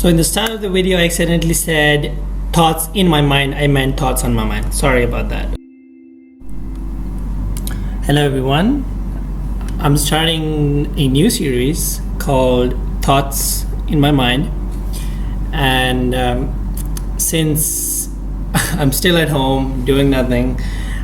So in the start of the video, I accidentally said thoughts in my mind. I meant thoughts on my mind. Sorry about that. Hello everyone. I'm starting a new series called Thoughts in My Mind. And since I'm still at home doing nothing,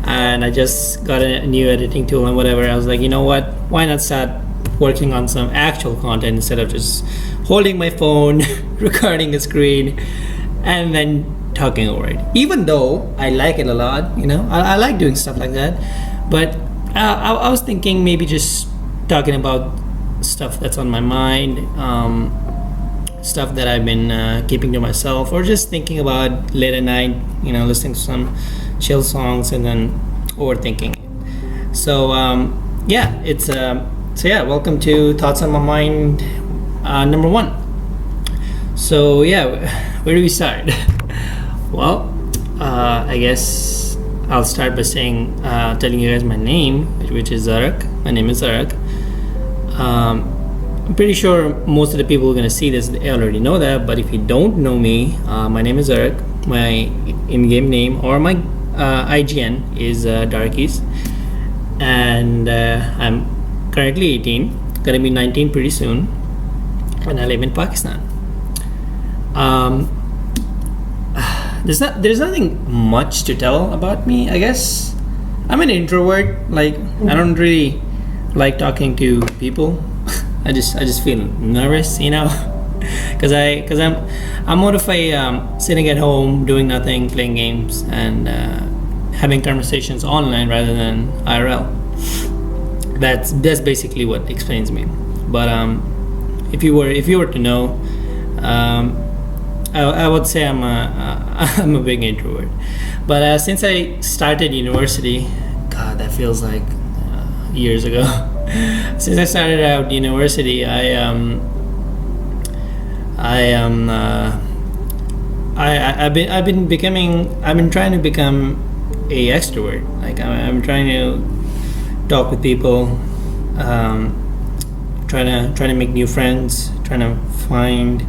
and I just got a new editing tool and whatever, I was like, you know what? Why not start working on some actual content instead of just holding my phone, recording a screen, and then talking over it. Even though I like it a lot, I like doing stuff like that. But I was thinking maybe just talking about stuff that's on my mind, stuff that I've been keeping to myself, or just thinking about late at night, listening to some chill songs and then overthinking. So welcome to Thoughts on My Mind number 1. So where do we start? Well, I guess I'll start by saying, telling you guys my name, which is Zarak. My name is Zarak. I'm pretty sure most of the people who are going to see this, they already know that, but if you don't know me, my name is Zarak. My in-game name, or my IGN, is Darkies. And I'm currently 18, gonna be 19 pretty soon, and I live in Pakistan. There's nothing much to tell about me, I guess. I'm an introvert. I don't really like talking to people. I just feel nervous, because I'm more of a sitting at home doing nothing, playing games, and having conversations online rather than IRL. That's basically what explains me. But if you were to know, I would say I'm a big introvert. But since I started university, God, that feels like years ago. Since I started out university, I've been trying to become a extrovert. I'm trying to talk with people, trying to make new friends, trying to find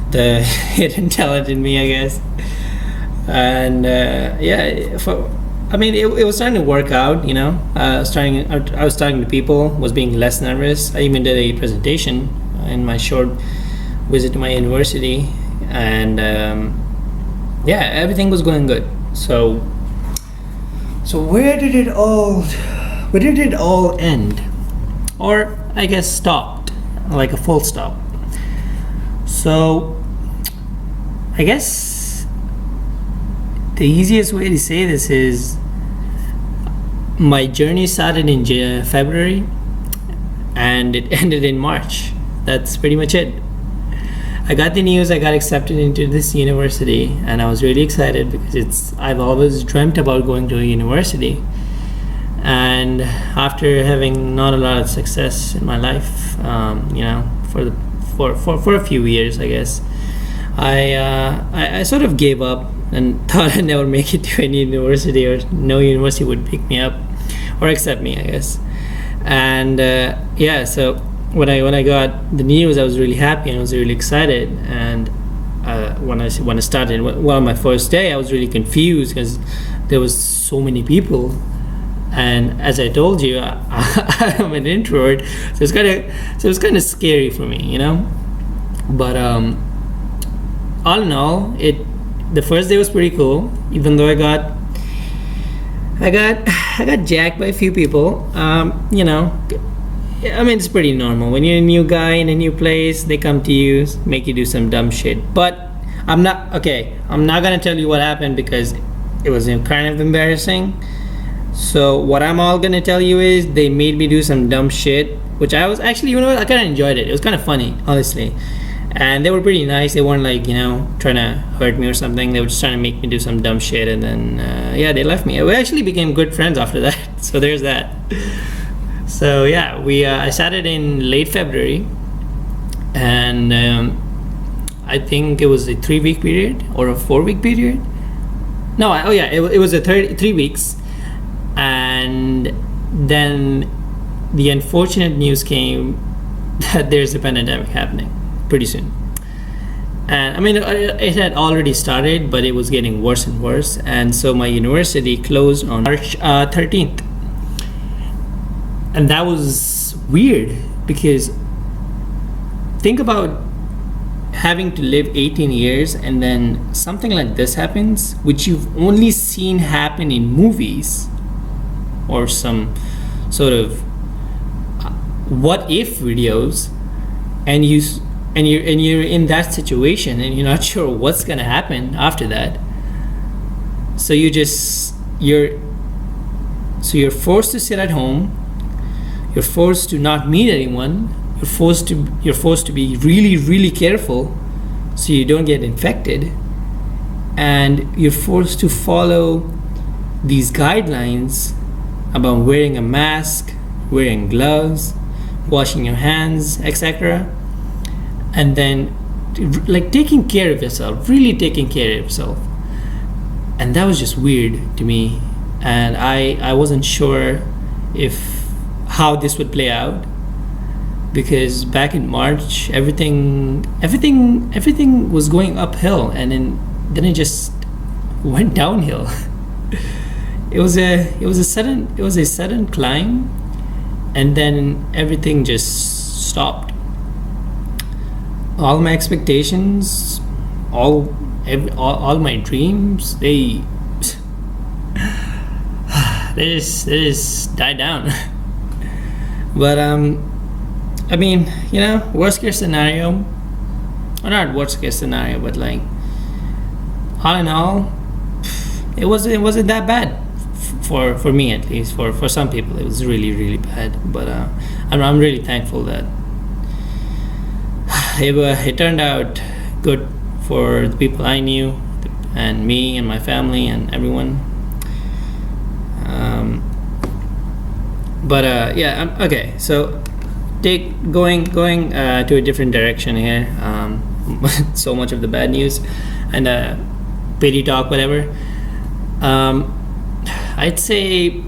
the hidden talent in me, I guess. And it was starting to work out. I was talking to people, was being less nervous. I even did a presentation in my short visit to my university, and everything was going good. So where did it all end? Or I guess stopped, like a full stop. So I guess the easiest way to say this is my journey started in February and it ended in March. That's pretty much it. I got the news I got accepted into this university, and I was really excited because I've always dreamt about going to a university. And after having not a lot of success in my life, for a few years, I guess, I sort of gave up and thought I'd never make it to any university, or no university would pick me up or accept me, I guess. And so when I got the news, I was really happy and I was really excited. And when I started, my first day, I was really confused because there was so many people. And as I told you, I'm an introvert, so it was kind of scary for me, But all in all, the first day was pretty cool. Even though I got jacked by a few people, it's pretty normal. When you're a new guy in a new place, they come to you, make you do some dumb shit. But I'm not gonna tell you what happened because it was kind of embarrassing. So what I'm all gonna tell you is they made me do some dumb shit, which I was actually, I kind of enjoyed it. It was kind of funny, honestly. And they were pretty nice. They weren't trying to hurt me or something. They were just trying to make me do some dumb shit, and then they left me. We actually became good friends after that. So there's that. So I started in late February, and I think it was a 3-week period or a 4-week period. No, it was a 3 weeks. And then the unfortunate news came that there's a pandemic happening pretty soon. And I mean, it had already started, but it was getting worse and worse. And so my university closed on March 13th. And that was weird because think about having to live 18 years and then something like this happens, which you've only seen happen in movies or some sort of what if videos, and you're in that situation and you're not sure what's gonna happen after that. So you're forced to sit at home. You're forced to not meet anyone. You're forced to be really, really careful so you don't get infected, and you're forced to follow these guidelines about wearing a mask, wearing gloves, washing your hands, etc. And then like taking care of yourself, really taking care of yourself. And that was just weird to me, and I wasn't sure if how this would play out, because back in March everything was going uphill, and then it just went downhill. It was a sudden climb, and then everything just stopped. All my expectations, all my dreams, they just died down. But I mean, worst case scenario, or not worst case scenario, but like all in all, it wasn't that bad for me, at least. For some people it was really, really bad, but I'm really thankful that it turned out good for the people I knew, and me and my family and everyone. Yeah, okay, so going to a different direction here. So much of the bad news and pity talk, whatever. I'd say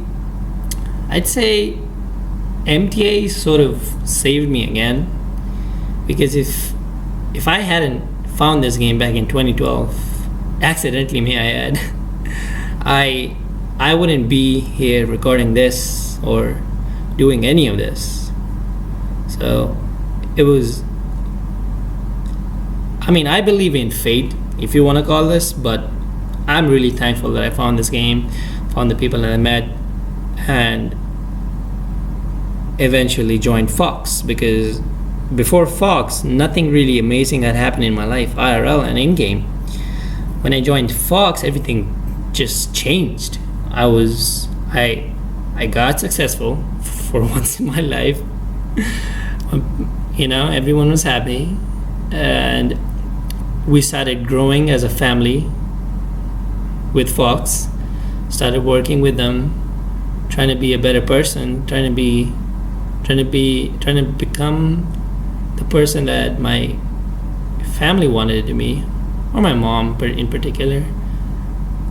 MTA sort of saved me again, because if I hadn't found this game back in 2012, accidentally may I add, I wouldn't be here recording this or doing any of this. So it was, I mean, I believe in fate, if you want to call this, but I'm really thankful that I found this game, found the people that I met, and eventually joined Fox, because before Fox, nothing really amazing had happened in my life, IRL and in-game. When I joined Fox, everything just changed. I got successful for once in my life. Everyone was happy, and we started growing as a family with Fox. Started working with them, trying to be a better person, trying to become the person that my family wanted to be, or my mom in particular,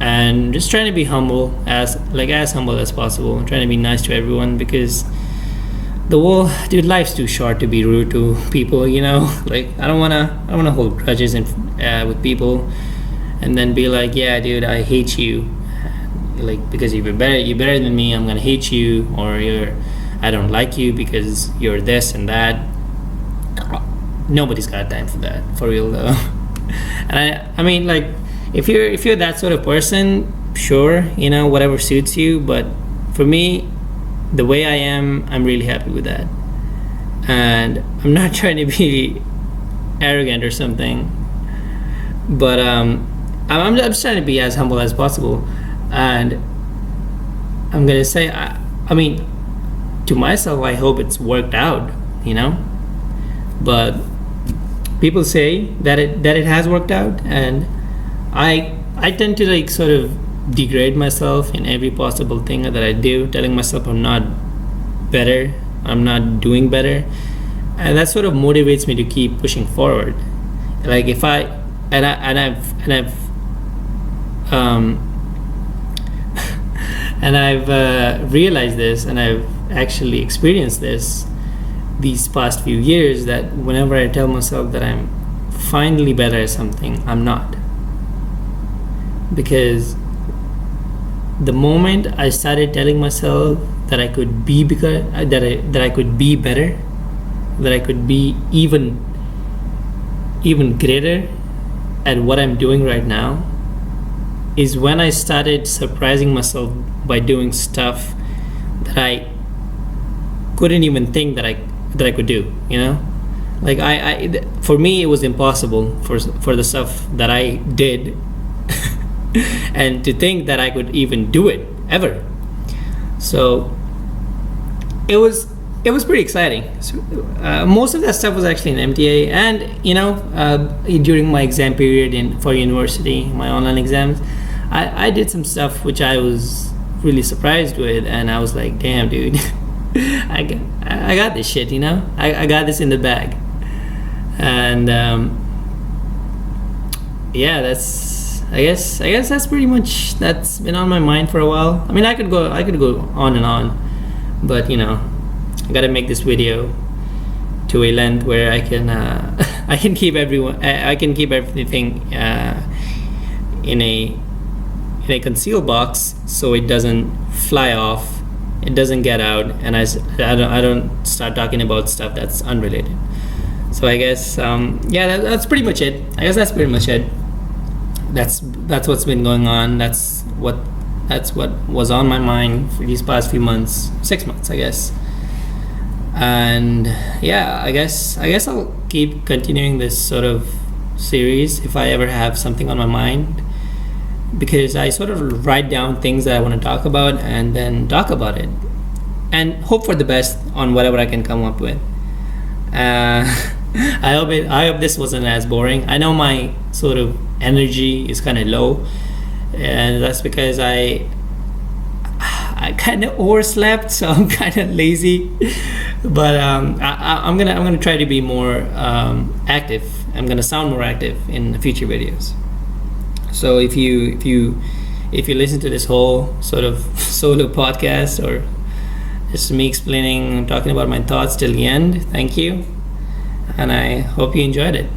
and just trying to be humble, as humble as possible, and trying to be nice to everyone, because life's too short to be rude to people. Like I don't wanna hold grudges with people, and then be like, yeah, dude, I hate you, like because you're better than me, I'm gonna hate you, or I don't like you because you're this and that. Nobody's got time for that, for real though. And I mean, like, if you're that sort of person, sure, whatever suits you. But for me, the way I am, I'm really happy with that. And I'm not trying to be arrogant or something, but I'm just trying to be as humble as possible. And I'm gonna say, I mean, to myself, I hope it's worked out, but people say that it has worked out, and I tend to like sort of degrade myself in every possible thing that I do, telling myself I'm not better, I'm not doing better, and that sort of motivates me to keep pushing forward. Like if I've and I've realized this, and I've actually experienced this these past few years, that whenever I tell myself that I'm finally better at something, I'm not. Because the moment I started telling myself that I could be that I could be better, that I could be even greater at what I'm doing right now, is when I started surprising myself by doing stuff that I couldn't even think that I could do. Like for me, it was impossible for the stuff that I did, and to think that I could even do it ever. So it was pretty exciting. So, most of that stuff was actually in MTA, and during my exam period for university, my online exams, I did some stuff which I was really surprised with, and I was like, damn, dude. I got this shit, I got this in the bag. And yeah, I guess that's pretty much, that's been on my mind for a while. I mean, I could go on and on, but I gotta make this video to a length where I can I can keep everything in a conceal box, so it doesn't fly off, it doesn't get out, and I don't start talking about stuff that's unrelated. So I guess that's pretty much it. That's what's been going on. That's what was on my mind for these past few months, 6 months, I guess. And yeah, I guess I'll keep continuing this sort of series if I ever have something on my mind, because I sort of write down things that I want to talk about and then talk about it and hope for the best on whatever I can come up with. I hope this wasn't as boring. I know my sort of energy is kind of low, and that's because I kind of overslept, so I'm kind of lazy. But I'm gonna try to be more active. I'm gonna sound more active in the future videos. So if you listen to this whole sort of solo podcast, or just me talking about my thoughts till the end, thank you, and I hope you enjoyed it.